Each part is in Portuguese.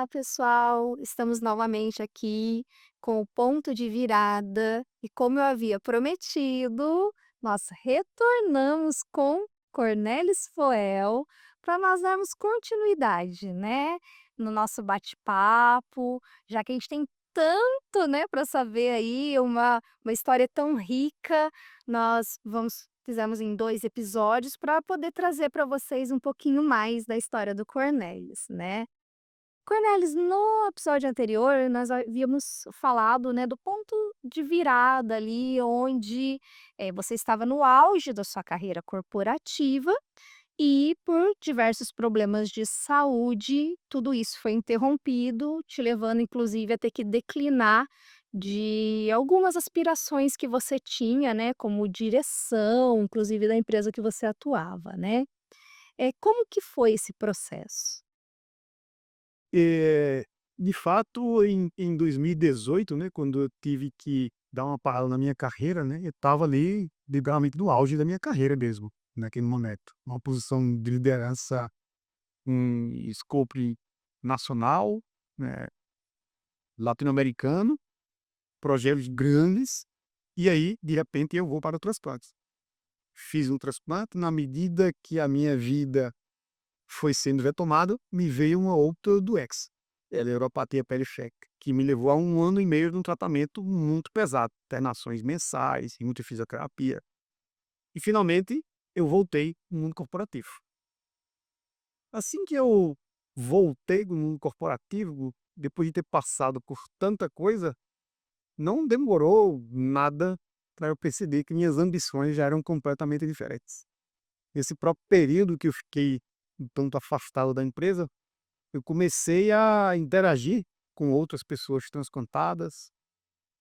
pessoal! Estamos novamente aqui com o ponto de virada e como eu havia prometido, nós retornamos com Cornelis Foel para nós darmos continuidade, né, no nosso bate-papo, já que a gente tem tanto, né, para saber aí, uma história tão rica, nós vamos fizemos em 2 episódios para poder trazer para vocês um pouquinho mais da história do Cornelis, né. Cornelis, no episódio anterior, nós havíamos falado, né, do ponto de virada ali, onde, você estava no auge da sua carreira corporativa e por diversos problemas de saúde, tudo isso foi interrompido, te levando inclusive a ter que declinar de algumas aspirações que você tinha, né, como direção, inclusive da empresa que você atuava, né. Como que foi esse processo? Eh, de fato, em 2018, né, quando eu tive que dar uma parada na minha carreira, né, eu estava ali, literalmente, no auge da minha carreira mesmo, naquele momento. Uma posição de liderança em escopo nacional, né, latino-americano, projetos grandes, e aí, de repente, eu vou para o transplante. Fiz um transplante, na medida que a minha vida foi sendo retomada, me veio uma outra doença, a neuropatia periférica, que me levou a 1 ano e meio de um tratamento muito pesado, internações mensais, e muita fisioterapia. E finalmente eu voltei no mundo corporativo. Assim que eu voltei no mundo corporativo, depois de ter passado por tanta coisa, não demorou nada para eu perceber que minhas ambições já eram completamente diferentes. Nesse próprio período que eu fiquei um tanto afastado da empresa, eu comecei a interagir com outras pessoas transplantadas,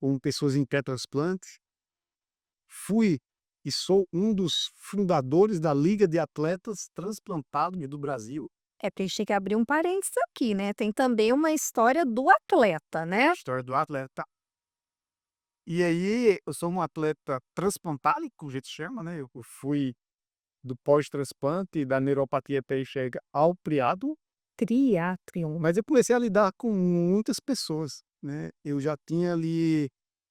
com pessoas em pré-transplante. Fui e sou um dos fundadores da Liga de Atletas Transplantados do Brasil. É, porque a gente tem que abrir um parênteses aqui, né, tem também uma história do atleta, né. História do atleta. E aí, eu sou um atleta transplantado, que a gente chama, né? Eu fui do pós-transplante da neuropatia periférica ao triatlo, Triatlon. mas eu comecei a lidar com muitas pessoas, né? Eu já tinha ali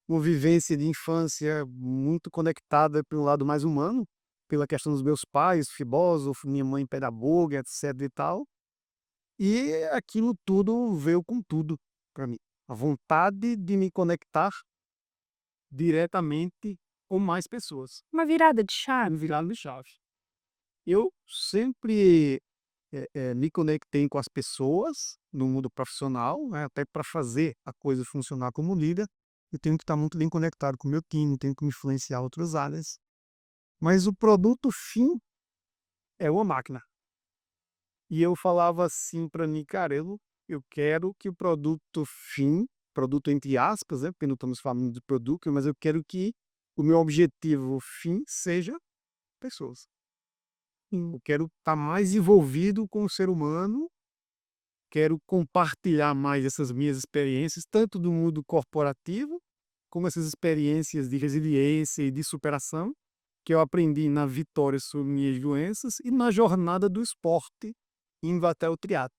uma vivência de infância muito conectada para um lado mais humano, pela questão dos meus pais, filósofo, minha mãe pedagoga, etc e tal. E aquilo tudo veio com tudo para mim. A vontade de me conectar diretamente com mais pessoas. Uma virada de Me chave? virado de chave. Eu sempre me conectei com as pessoas no mundo profissional, né, até para fazer a coisa funcionar como líder, eu tenho que estar muito bem conectado com o meu time, tenho que me influenciar outras áreas. Mas o produto fim é uma máquina. E eu falava assim para mim: "Cara, eu quero que o produto fim", produto entre aspas, né, porque não estamos falando de produto, mas eu quero que o meu objetivo fim seja pessoas. Eu quero estar mais envolvido com o ser humano, quero compartilhar mais essas minhas experiências, tanto do mundo corporativo, como essas experiências de resiliência e de superação, que eu aprendi na vitória sobre minhas doenças e na jornada do esporte, indo até o triatlo.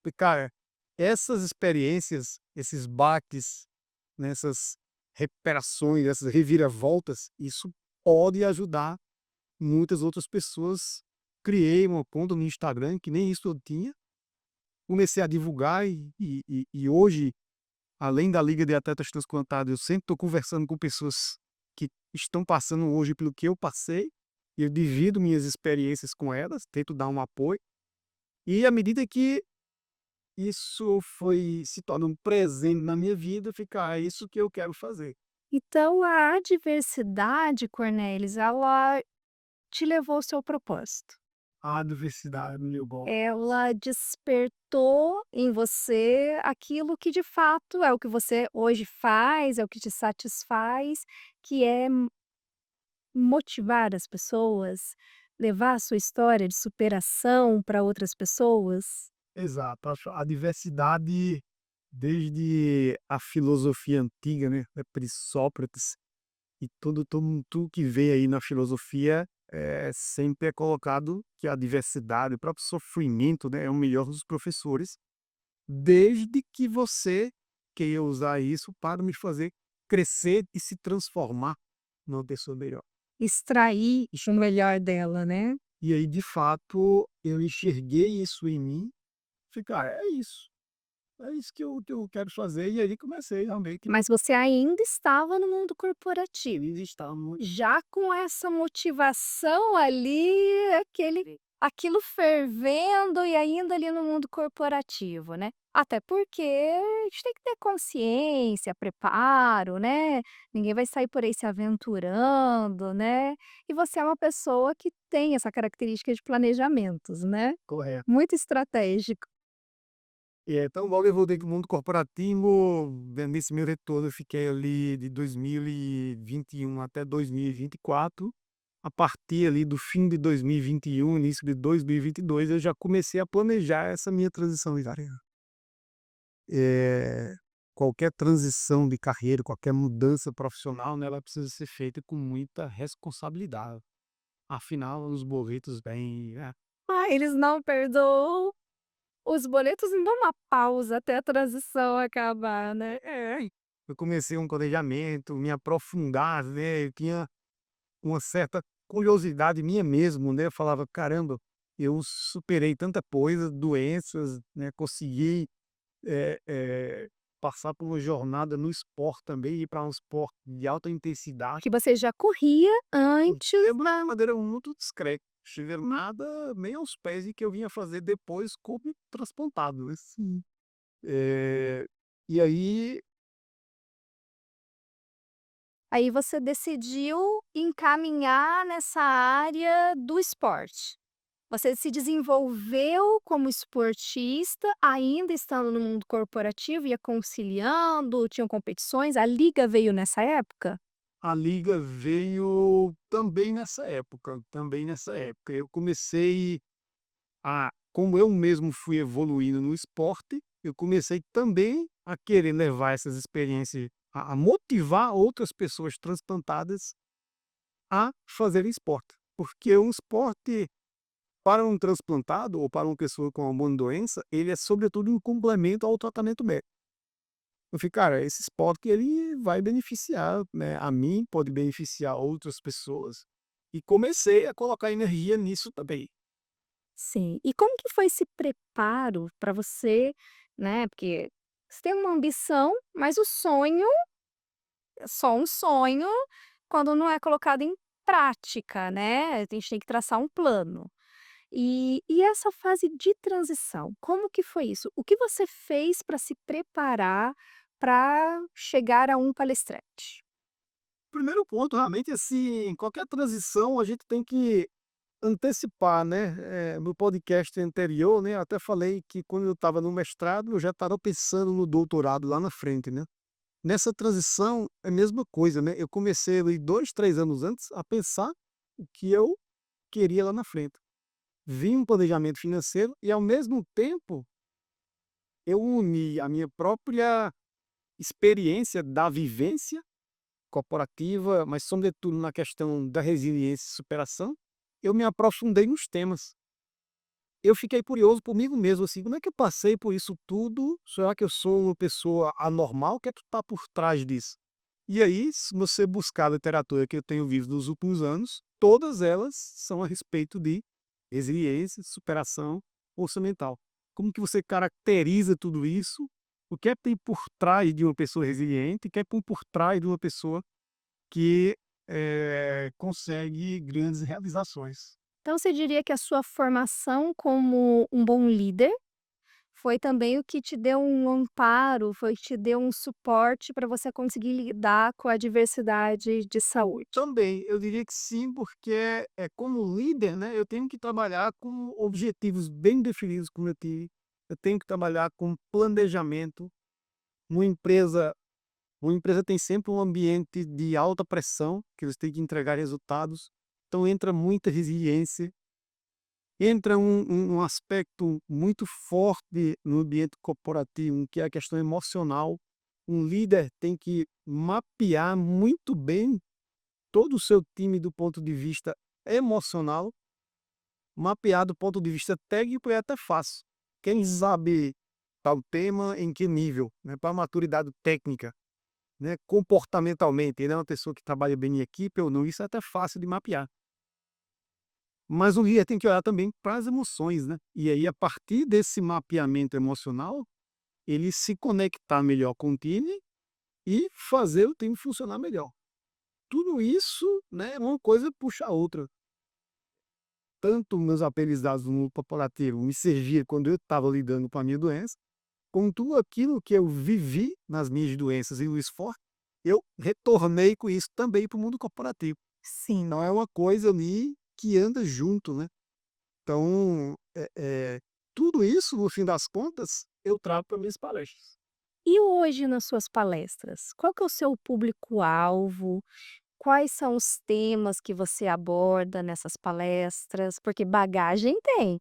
Porque, cara, essas experiências, esses baques, né, essas recuperações, essas reviravoltas, isso pode ajudar muitas outras pessoas. Criei uma conta no Instagram, que nem isso eu tinha, comecei a divulgar e hoje, além da Liga de Atletas Transplantados, eu sempre estou conversando com pessoas que estão passando hoje pelo que eu passei, e eu divido minhas experiências com elas, tento dar um apoio, e à medida que isso foi se torna um presente na minha vida, fica: "É isso que eu quero fazer". Então a adversidade, Cornelis, ela te levou ao seu propósito. A adversidade, meu bom. Ela despertou em você aquilo que de fato é o que você hoje faz, é o que te satisfaz, que é motivar as pessoas, levar a sua história de superação para outras pessoas. Exato, acho a diversidade desde a filosofia antiga, né, Sócrates e tudo que vem aí na filosofia, sempre é colocado que a diversidade, o próprio sofrimento, né, é o melhor dos professores, desde que você queira usar isso para me fazer crescer e se transformar numa pessoa melhor. Extrair o melhor dela, né. E aí, de fato, eu enxerguei isso em mim, falei: "Cara, é isso que eu quero fazer", e aí comecei realmente. Mas você ainda estava no mundo corporativo, Eles estavam já com essa motivação ali, aquilo fervendo e ainda ali no mundo corporativo, né. Até porque a gente tem que ter consciência, preparo, né, ninguém vai sair por aí se aventurando, né. E você é uma pessoa que tem essa característica de planejamentos, né, correto. muito estratégico. E então logo eu voltei para o mundo corporativo, nesse meu retorno eu fiquei ali de 2021 até 2024. A partir ali do fim de 2021, início de 2022, eu já comecei a planejar essa minha transição de carreira. Eh, Qualquer transição de carreira, qualquer mudança profissional, né, ela precisa ser feita com muita responsabilidade. Afinal, os boletos vêm, né. Ah, eles não perdoam. Os boletos não dão uma pausa até a transição acabar, né. Eu comecei um planejamento, me aprofundar, né, eu tinha uma certa curiosidade minha mesmo, né, eu falava: "Caramba, eu superei tanta coisa, doenças, né, consegui, eh eh, passar por uma jornada no esporte também, ir para um esporte de alta intensidade". Que você já corria antes. Eu de maneira muito discreta, cheguei nada nem aos pés de que eu vinha fazer depois como transplantado, né. Sim. E aí Aí você decidiu encaminhar nessa área do esporte. Você se desenvolveu como esportista, ainda estando no mundo corporativo, ia conciliando, tinham competições, a liga veio nessa época? a liga veio também nessa época, também nessa época. Eu comecei como eu mesmo fui evoluindo no esporte, eu comecei também a querer levar essas experiências, a motivar outras pessoas transplantadas a fazerem esporte. Porque um esporte, para um transplantado ou para uma pessoa com alguma doença, ele é sobretudo um complemento ao tratamento médico. Eu falei: "Cara, esse esporte ele vai beneficiar, né, a mim, pode beneficiar outras pessoas". E comecei a colocar energia nisso também. Sim. E como que foi esse preparo para você, né, porque você tem uma ambição, mas o sonho é só um sonho quando não é colocado em prática, né, a gente tem que traçar um plano. E essa fase de transição, como que foi isso? O que você fez para se preparar para chegar a um palestrante? Primeiro ponto, realmente, assim, qualquer transição a gente tem que antecipar, né. No podcast anterior, né, eu até falei que quando eu estava no mestrado, eu já estava pensando no doutorado lá na frente, né. Nessa transição é a mesma coisa, né, eu comecei ali 2, 3 anos antes a pensar o que eu queria lá na frente. Vi um planejamento financeiro e, ao mesmo tempo, eu uni a minha própria experiência da vivência corporativa, mas sobretudo na questão da resiliência e superação, eu me aprofundei nos temas. Eu fiquei curioso comigo mesmo, assim, como é que eu passei por isso tudo? Será que eu sou uma pessoa anormal? O que é que está por trás disso? E aí, se você buscar a literatura que eu tenho visto nos últimos anos, todas elas são a respeito de resiliência, superação, força mental. Como que você caracteriza tudo isso? O que é que tem por trás de uma pessoa resiliente? O que é que tem por trás de uma pessoa que consegue grandes realizações? Então você diria que a sua formação como um bom líder foi também o que te deu um amparo, foi que te deu um suporte para você conseguir lidar com a diversidade de saúde? Também, eu diria que sim, porque como líder, né, eu tenho que trabalhar com objetivos bem definidos, como eu tive. Eu tenho que trabalhar com planejamento. Uma empresa, uma empresa tem sempre um ambiente de alta pressão, que eles têm que entregar resultados. Então entra muita resiliência, entra um aspecto muito forte no ambiente corporativo, que é a questão emocional. Um líder tem que mapear muito bem todo o seu time do ponto de vista emocional. Mapear do ponto de vista técnico é até fácil. Quem sabe tal tema em que nível, né, para maturidade técnica, né, comportamentalmente, ele é uma pessoa que trabalha bem em equipe ou não, isso é até fácil de mapear. Mas o líder tem que olhar também para as emoções, né, e aí a partir desse mapeamento emocional, ele se conectar melhor com o time e fazer o time funcionar melhor. Tudo isso, né, uma coisa puxa a outra. Tanto meus aprendizados no mundo corporativo me serviam quando eu estava lidando com a minha doença, com tudo aquilo que eu vivi nas minhas doenças e no esforço, eu retornei com isso também para o mundo corporativo. Sim. Então é uma coisa ali que anda junto, né. Então, tudo isso, no fim das contas, eu trago para minhas palestras. E hoje nas suas palestras, qual que é o seu público-alvo? Quais são os temas que você aborda nessas palestras? Porque bagagem tem.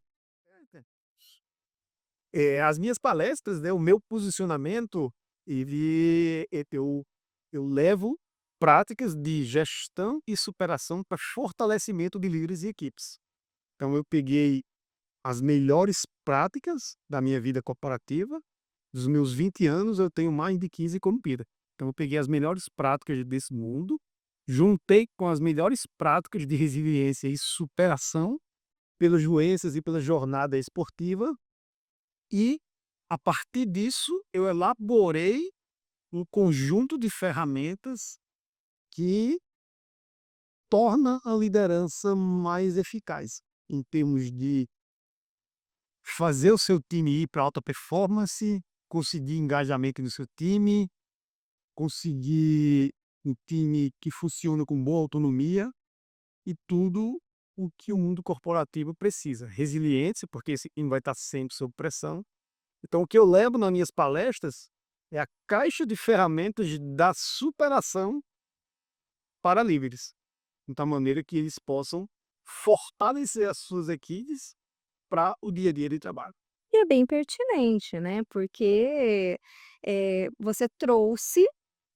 As minhas palestras, né, o meu posicionamento, eu levo práticas de gestão e superação para fortalecimento de líderes e equipes. Então eu peguei as melhores práticas da minha vida corporativa, dos meus 20 anos eu tenho mais de 15 como líder. Então eu peguei as melhores práticas desse mundo, juntei com as melhores práticas de resiliência e superação pelas doenças e pela jornada esportiva, e a partir disso eu elaborei um conjunto de ferramentas que torna a liderança mais eficaz, em termos de fazer o seu time ir para alta performance, conseguir engajamento no seu time, conseguir um time que funciona com boa autonomia e tudo o que o mundo corporativo precisa. Resiliência, porque esse time vai estar sempre sob pressão. Então, o que eu levo nas minhas palestras é a caixa de ferramentas da superação para líderes, de tal maneira que eles possam fortalecer as suas equipes para o dia a dia de trabalho. E é bem pertinente, né, porque, você trouxe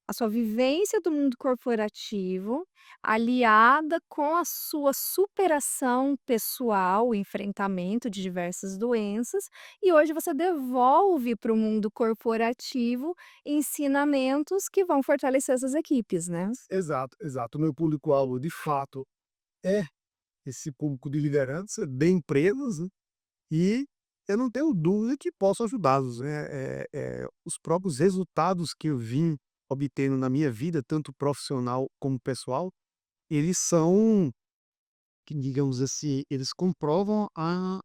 a sua vivência do mundo corporativo, aliada com a sua superação pessoal, o enfrentamento de diversas doenças, e hoje você devolve para o mundo corporativo ensinamentos que vão fortalecer essas equipes, né. Exato, exato. O meu público-alvo, de fato, é esse público de liderança de empresas, né, e eu não tenho dúvida que posso ajudá-los, né. Os próprios resultados que eu vim obtendo na minha vida, tanto profissional como pessoal, eles são, que digamos assim, eles comprovam a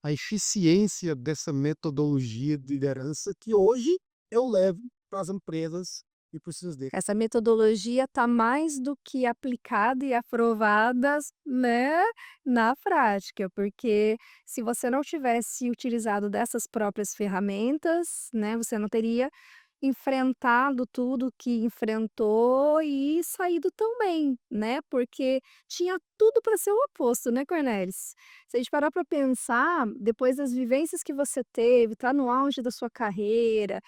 eficiência dessa metodologia de liderança que hoje eu levo para as empresas e para os seus líderes. Essa metodologia está mais do que aplicada e aprovada, né, na prática, porque se você não tivesse utilizado dessas próprias ferramentas, né, você não teria enfrentado tudo que enfrentou e saído tão bem, né, porque tinha tudo para ser o oposto, né, Cornelis? Se a gente parar para pensar, depois das vivências que você teve, tá no auge da sua carreira,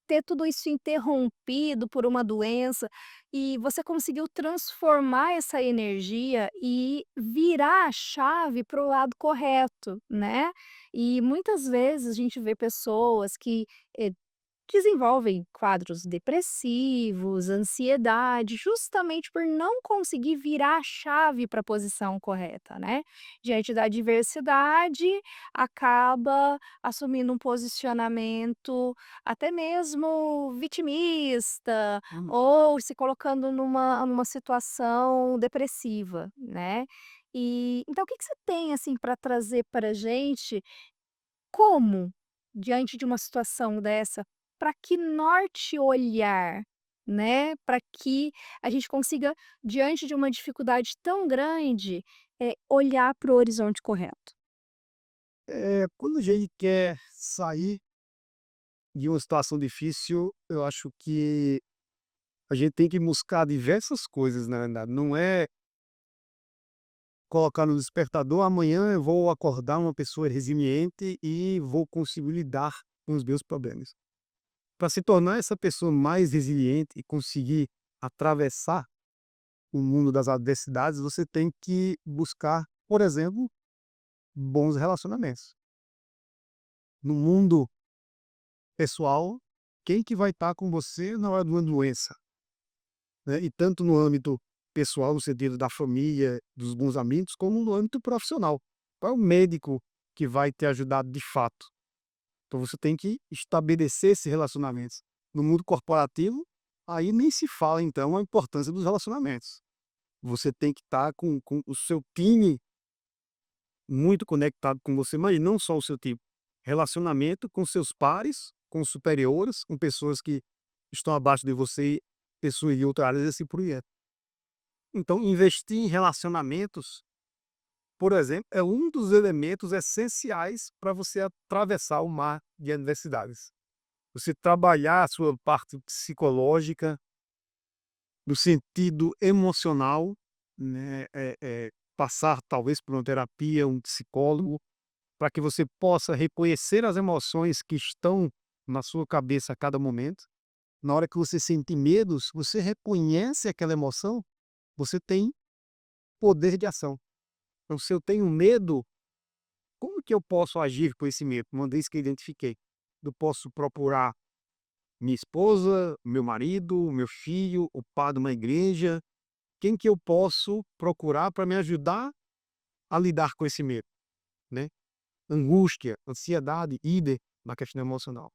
ter tudo isso interrompido por uma doença, e você conseguiu transformar essa energia e virar a chave para o lado correto, né. E muitas vezes a gente vê pessoas que, eh, desenvolvem quadros depressivos, ansiedade, justamente por não conseguir virar a chave para a posição correta, né. Diante da adversidade, acaba assumindo um posicionamento até mesmo vitimista, Hum. ou se colocando numa situação depressiva, né. Então o que que você tem, assim, para trazer para a gente como, diante de uma situação dessa, para que norte olhar, né, para que a gente consiga, diante de uma dificuldade tão grande, olhar para o horizonte correto? Quando a gente quer sair de uma situação difícil, eu acho que a gente tem que buscar diversas coisas, na verdade. Não é colocar no despertador: "Amanhã eu vou acordar uma pessoa resiliente e vou conseguir lidar com os meus problemas". Para se tornar essa pessoa mais resiliente e conseguir atravessar o mundo das adversidades, você tem que buscar, por exemplo, bons relacionamentos. No mundo pessoal, quem que vai estar com você na hora de uma doença, né, e tanto no âmbito pessoal, no sentido da família, dos bons amigos, como no âmbito profissional. Qual é o médico que vai te ajudar de fato? Então você tem que estabelecer esses relacionamentos. No mundo corporativo, aí nem se fala então a importância dos relacionamentos. Você tem que estar com o seu time muito conectado com você, mas não só o seu time. Relacionamento com seus pares, com superiores, com pessoas que estão abaixo de você, pessoas de outras áreas e assim por diante. Então, investir em relacionamentos, por exemplo, é um dos elementos essenciais para você atravessar o mar de adversidades. Você trabalhar a sua parte psicológica, no sentido emocional, né, passar talvez por uma terapia, um psicólogo, para que você possa reconhecer as emoções que estão na sua cabeça a cada momento. Na hora que você sente medos, você reconhece aquela emoção, você tem poder de ação. Então, se eu tenho medo, como que eu posso agir com esse medo? Uma vez que eu identifiquei, eu posso procurar minha esposa, meu marido, meu filho, o padre de uma igreja, quem que eu posso procurar para me ajudar a lidar com esse medo, né? Angústia, ansiedade, idem na questão emocional.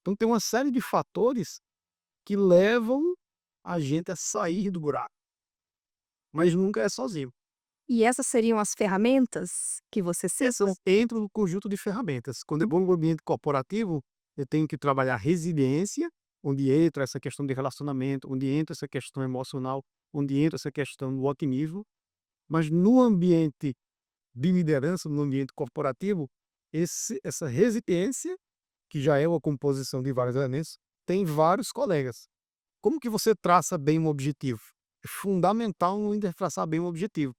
Então tem uma série de fatores que levam a gente a sair do buraco, mas nunca é sozinho. E essas seriam as ferramentas que você citou? Essas entram no conjunto de ferramentas. Quando eu vou no ambiente corporativo, eu tenho que trabalhar resiliência, onde entra essa questão de relacionamento, onde entra essa questão emocional, onde entra essa questão do otimismo, mas no ambiente de liderança, no ambiente corporativo, essa resiliência, que já é uma composição de vários elementos, tem vários colegas. Como que você traça bem um objetivo? É fundamental no líder traçar bem um objetivo.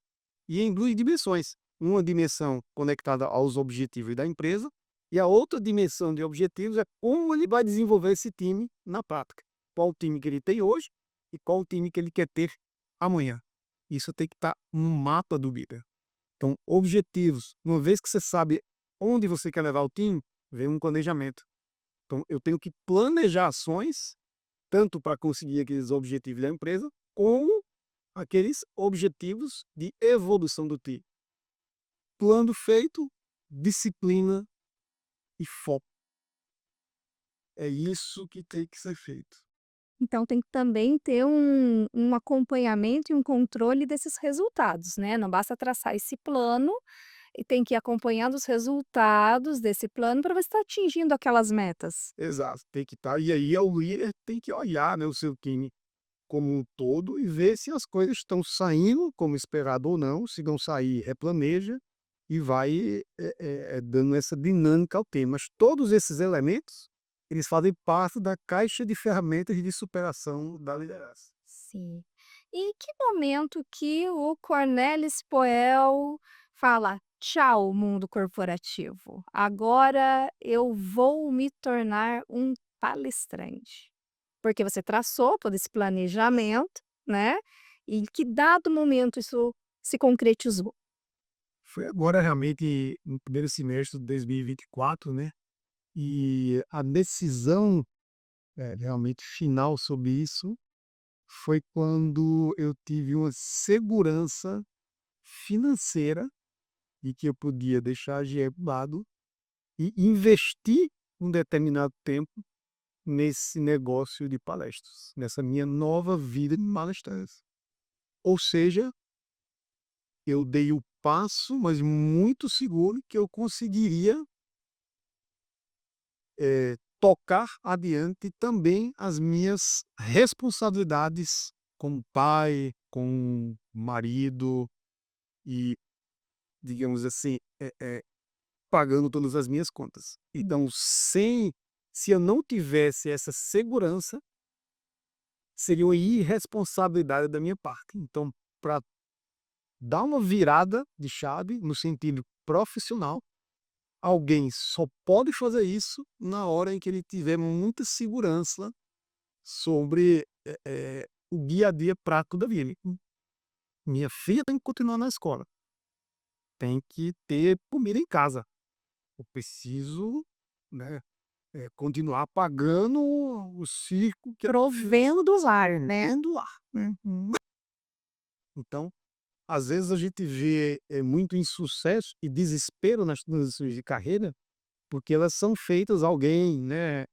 E em duas dimensões. Uma dimensão conectada aos objetivos da empresa e a outra dimensão de objetivos é como ele vai desenvolver esse time na prática. Qual o time que ele tem hoje e qual o time que ele quer ter amanhã. Isso tem que estar no mapa do líder. Então, objetivos. Uma vez que você sabe onde você quer levar o time, vem um planejamento. Então, eu tenho que planejar ações, tanto para conseguir aqueles objetivos da empresa, como aqueles objetivos de evolução do time. Plano feito, disciplina e foco. É isso que tem que ser feito. Então tem que também ter um acompanhamento e um controle desses resultados, né, não basta traçar esse plano, e tem que ir acompanhando os resultados desse plano para ver se está atingindo aquelas metas. Exato, tem que estar. E aí o líder tem que olhar, né, o seu time como um todo e ver se as coisas estão saindo como esperado ou não. Se não sair, replaneja e vai dando essa dinâmica ao tema. Mas todos esses elementos, eles fazem parte da caixa de ferramentas de superação da liderança. Sim. E que momento que o Cornelis Poel fala: "Tchau, mundo corporativo, agora eu vou me tornar um palestrante"? Porque você traçou todo esse planejamento, né, e em que dado momento isso se concretizou? Foi agora realmente no primeiro semestre de 2024, né? E a decisão realmente final sobre isso foi quando eu tive uma segurança financeira e que eu podia deixar dinheiro de lado e investir um determinado tempo nesse negócio de palestras, nessa minha nova vida de palestrante. Ou seja, eu dei o passo, mas muito seguro, que eu conseguiria tocar adiante também as minhas responsabilidades como pai, como marido e, digamos assim, pagando todas as minhas contas. Então, se eu não tivesse essa segurança, seria uma irresponsabilidade da minha parte. Então, para dar uma virada de chave no sentido profissional, alguém só pode fazer isso na hora em que ele tiver muita segurança sobre o dia a dia prático da vida. Minha filha tem que continuar na escola, tem que ter comida em casa. Eu preciso, né? continuar pagando o circo que Provendo do lar, né. do ar. Uhum. Então, às vezes a gente vê, muito insucesso e desespero nas transições de carreira, porque elas são feitas alguém, né,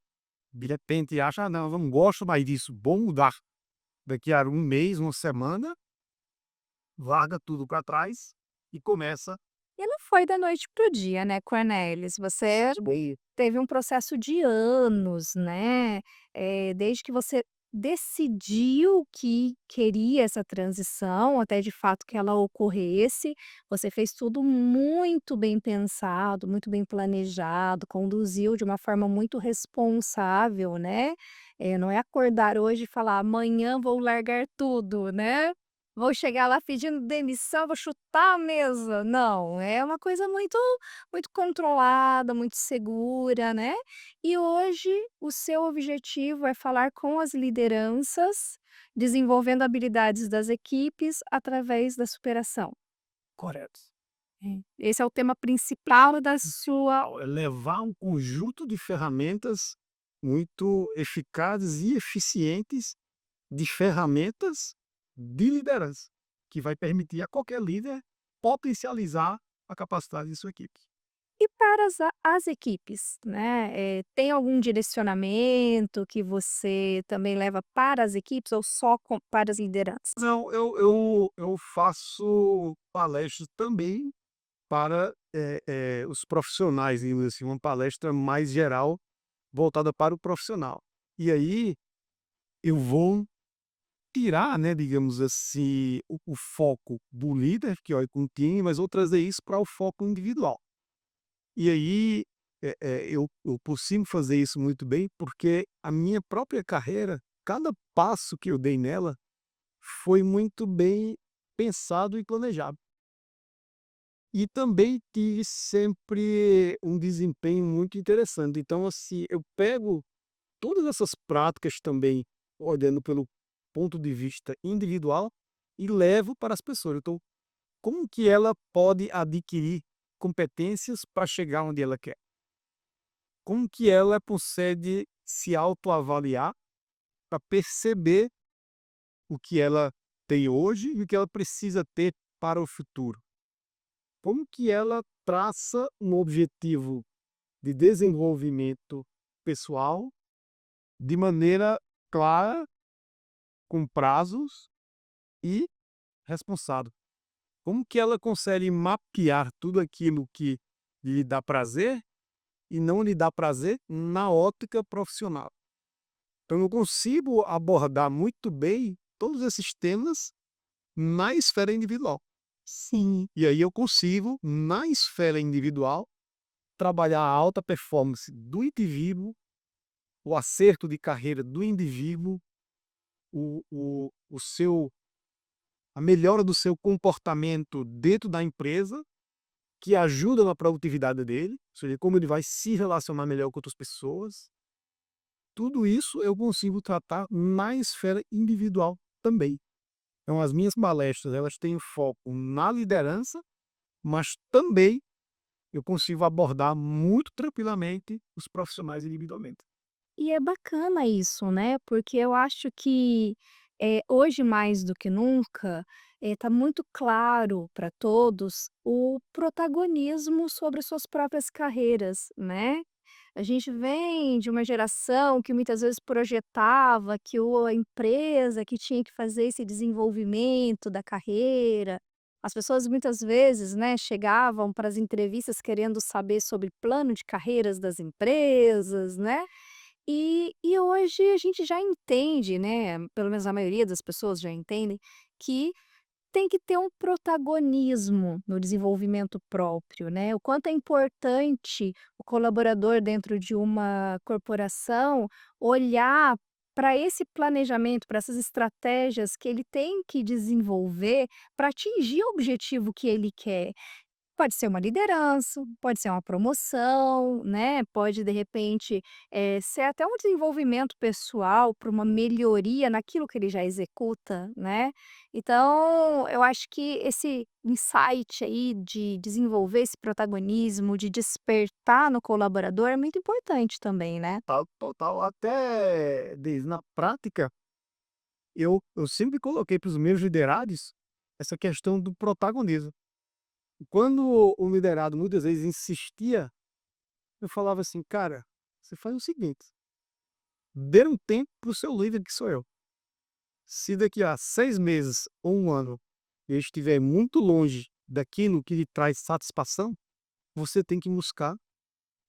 de repente acha: "Ah não, eu não gosto mais disso, vou mudar". Daqui a um mês, uma semana, larga tudo para trás e começa E não foi da noite para o dia, né, Cornelis, você bem. teve um processo de anos, né, desde que você decidiu que queria essa transição, até de fato que ela ocorresse, você fez tudo muito bem pensado, muito bem planejado, conduziu de uma forma muito responsável, né, não é acordar hoje e falar: "Amanhã vou largar tudo", né. Vou chegar lá pedindo demissão, vou chutar a mesa. Não, é uma coisa muito controlada, muito segura, né. E hoje o seu objetivo é falar com as lideranças, desenvolvendo habilidades das equipes através da superação. Correto. Esse é o tema principal da sua. É levar um conjunto de ferramentas muito eficazes e eficientes, de ferramentas de liderança, que vai permitir a qualquer líder potencializar a capacidade de sua equipe. E para as equipes, né, tem algum direcionamento que você também leva para as equipes ou só para as lideranças? Não, eu faço palestras também para, os profissionais, digamos assim, uma palestra mais geral voltada para o profissional. E aí eu vou tirar, né, digamos assim, o foco do líder, que olha com o time, mas vou trazer isso para o foco individual. E aí, eu consigo fazer isso muito bem, porque a minha própria carreira, cada passo que eu dei nela, foi muito bem pensado e planejado. E também tive sempre um desempenho muito interessante. Então, assim, eu pego todas essas práticas também, olhando pelo ponto de vista individual, e levo para as pessoas. Então, como que ela pode adquirir competências para chegar onde ela quer? Como que ela consegue se autoavaliar para perceber o que ela tem hoje e o que ela precisa ter para o futuro? Como que ela traça um objetivo de desenvolvimento pessoal de maneira clara, com prazos e responsável? Como que ela consegue mapear tudo aquilo que lhe dá prazer e não lhe dá prazer na ótica profissional? Então eu consigo abordar muito bem todos esses temas na esfera individual. Sim. E aí eu consigo, na esfera individual, trabalhar a alta performance do indivíduo, o acerto de carreira do indivíduo, o seu a melhora do seu comportamento dentro da empresa, que ajuda na produtividade dele, ou seja, como ele vai se relacionar melhor com outras pessoas. Tudo isso eu consigo tratar na esfera individual também. Então as minhas palestras, elas têm foco na liderança, mas também eu consigo abordar muito tranquilamente os profissionais individualmente. E é bacana isso, né, porque eu acho que, hoje mais do que nunca, tá muito claro para todos o protagonismo sobre as suas próprias carreiras, né. A gente vem de uma geração que muitas vezes projetava que a empresa que tinha que fazer esse desenvolvimento da carreira. As pessoas muitas vezes, né, chegavam para as entrevistas querendo saber sobre plano de carreiras das empresas, né. E hoje a gente já entende, né, pelo menos a maioria das pessoas já entendem, que tem que ter um protagonismo no desenvolvimento próprio, né. O quanto é importante o colaborador dentro de uma corporação olhar para esse planejamento, para essas estratégias que ele tem que desenvolver para atingir o objetivo que ele quer. Pode ser uma liderança, pode ser uma promoção, né, pode de repente, ser até um desenvolvimento pessoal para uma melhoria naquilo que ele já executa, né. Então, eu acho que esse insight aí de desenvolver esse protagonismo, de despertar no colaborador é muito importante também, né. Tal total, até desde na prática, eu sempre coloquei para os meus liderados essa questão do protagonismo. Quando o liderado muitas vezes insistia, eu falava assim: "Cara, você faz o seguinte, dê um tempo para o seu líder que sou eu. Se daqui a 6 meses ou 1 ano eu estiver muito longe daquilo que lhe traz satisfação, você tem que buscar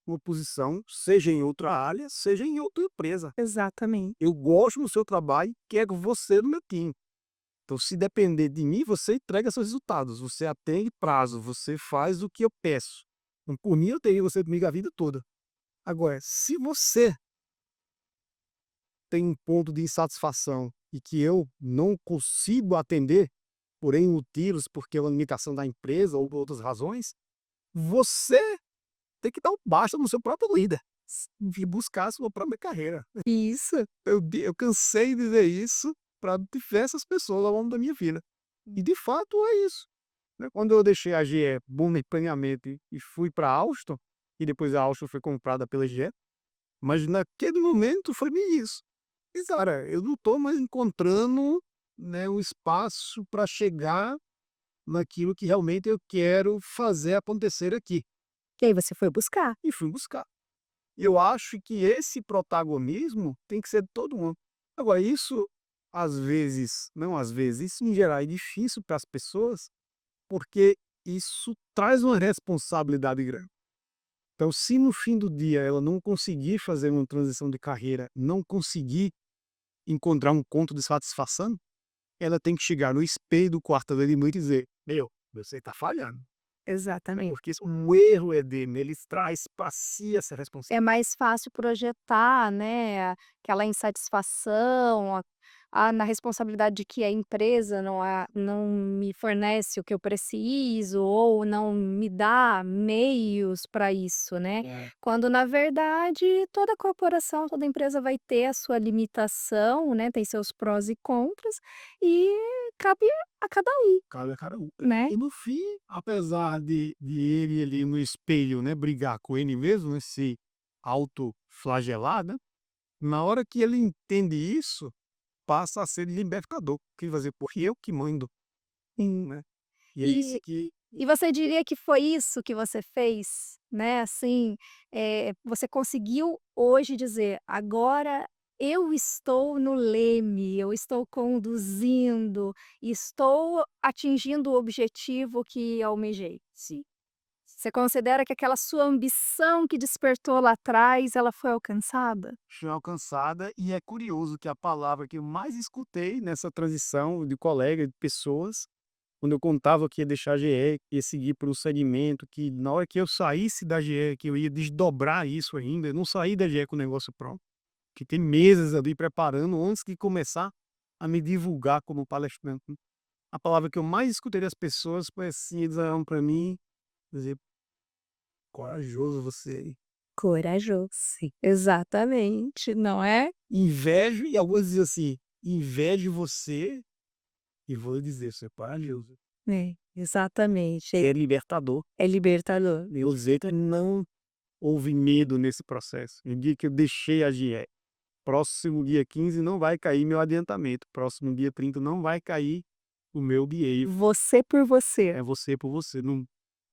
uma posição, seja em outra área, seja em outra empresa. Exatamente. Eu gosto do seu trabalho, quero você no meu time. Então, se depender de mim, você entrega seus resultados, você atende prazo, você faz o que eu peço. Então, por mim, eu teria você comigo a vida toda. Agora, se você tem um ponto de insatisfação e que eu não consigo atender, por N motivos, porque é uma limitação da empresa ou por outras razões, você tem que dar um basta no seu próprio líder e buscar a sua própria carreira. Isso. Eu cansei de dizer isso para diversas pessoas ao longo da minha vida. E de fato é isso, né. Quando eu deixei a GE momentaneamente e fui para a Alstom, e depois a Alstom foi comprada pela GE, mas naquele momento foi bem isso. E cara, eu não estou mais encontrando, né, um espaço para chegar naquilo que realmente eu quero fazer acontecer aqui, E aí você foi buscar. e fui buscar. Eu acho que esse protagonismo tem que ser de todo mundo. Agora isso, às vezes não às vezes, isso em geral é difícil para as pessoas, porque isso traz uma responsabilidade grande. Então, se no fim do dia ela não conseguir fazer uma transição de carreira, não conseguir encontrar um ponto de satisfação, ela tem que chegar no espelho do quarto dele e dizer: "Meu, você está falhando", né, Exatamente. porque o erro é dele, ele traz para si essa É responsabilidade. mais fácil projetar, né, aquela insatisfação, na responsabilidade de que a empresa não me fornece o que eu preciso ou não me dá meios para isso, né. É. Quando na verdade toda corporação, toda empresa vai ter a sua limitação, né, tem seus prós e contras, e cabe a cada um, Cada um. né. E no fim, apesar de ele ali no espelho, né, brigar com ele mesmo, né, se autoflagelar, né, na hora que ele entende isso, passa a ser libertador, que vai dizer: "Pô, eu que mando", né. E é isso E que E você diria que foi isso que você fez, né, assim, você conseguiu hoje dizer: "Agora eu estou no leme, eu estou conduzindo, estou atingindo o objetivo que almejei"? sim, Você considera que aquela sua ambição que despertou lá atrás, ela foi alcançada? foi alcançada e é curioso que a palavra que eu mais escutei nessa transição de colega, de pessoas, quando eu contava que ia deixar a GE, que ia seguir para um segmento, que na hora que eu saísse da GE, que eu ia desdobrar isso ainda, eu não saí da GE com o negócio pronto, que tem meses ali preparando antes de começar a me divulgar como palestrante. A palavra que eu mais escutei das pessoas foi assim, eles olhavam para mim, dizer: "Corajoso você, hein". Corajoso. Sim. Exatamente, não é? Invejo e alguns diziam assim: "Invejo você e vou lhe dizer, você é corajoso". É, exatamente. É libertador. É libertador. Meu jeito não houve medo nesse processo. No dia que eu deixei a GE, próximo dia 15 não vai cair meu adiantamento, próximo dia 30 não vai cair o meu BA. Você por você. É você por você. No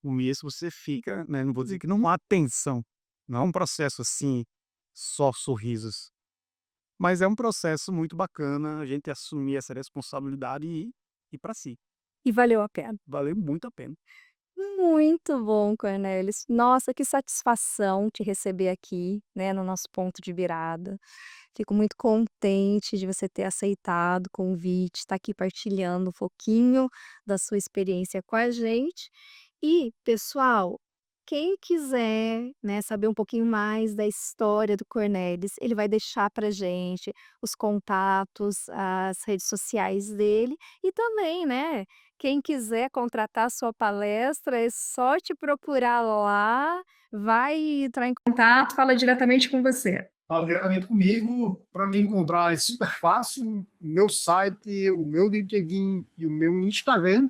começo você fica, né, não vou dizer que não há tensão, não é um processo assim, só sorrisos, mas é um processo muito bacana a gente assumir essa responsabilidade e ir para si. E valeu a pena. Valeu muito a pena. Muito bom, Cornelius. Nossa, que satisfação te receber aqui, né, no nosso ponto de virada. Fico muito contente de você ter aceitado o convite, estar aqui partilhando um pouquinho da sua experiência com a gente. E, pessoal, quem quiser, né, saber um pouquinho mais da história do Cornélio, ele vai deixar pra gente os contatos, as redes sociais dele e também, né, quem quiser contratar a sua palestra, é só te procurar lá, vai entrar em contato, fala diretamente com você. Fala diretamente comigo, para me encontrar é super fácil. Meu site, o meu LinkedIn e o meu Instagram,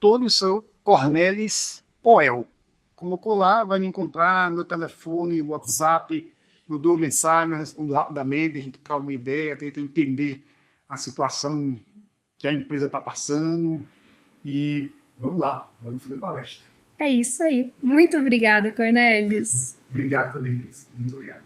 todos são Cornelis Poel. Colocou lá, vai me encontrar, meu telefone, WhatsApp, eu dou mensagem, respondo rapidamente, a gente troca uma ideia, tenta entender a situação que a empresa está passando e vamos lá, vamos fazer palestra. É isso aí. Muito obrigada, Cornelius. Obrigado também, muito obrigado.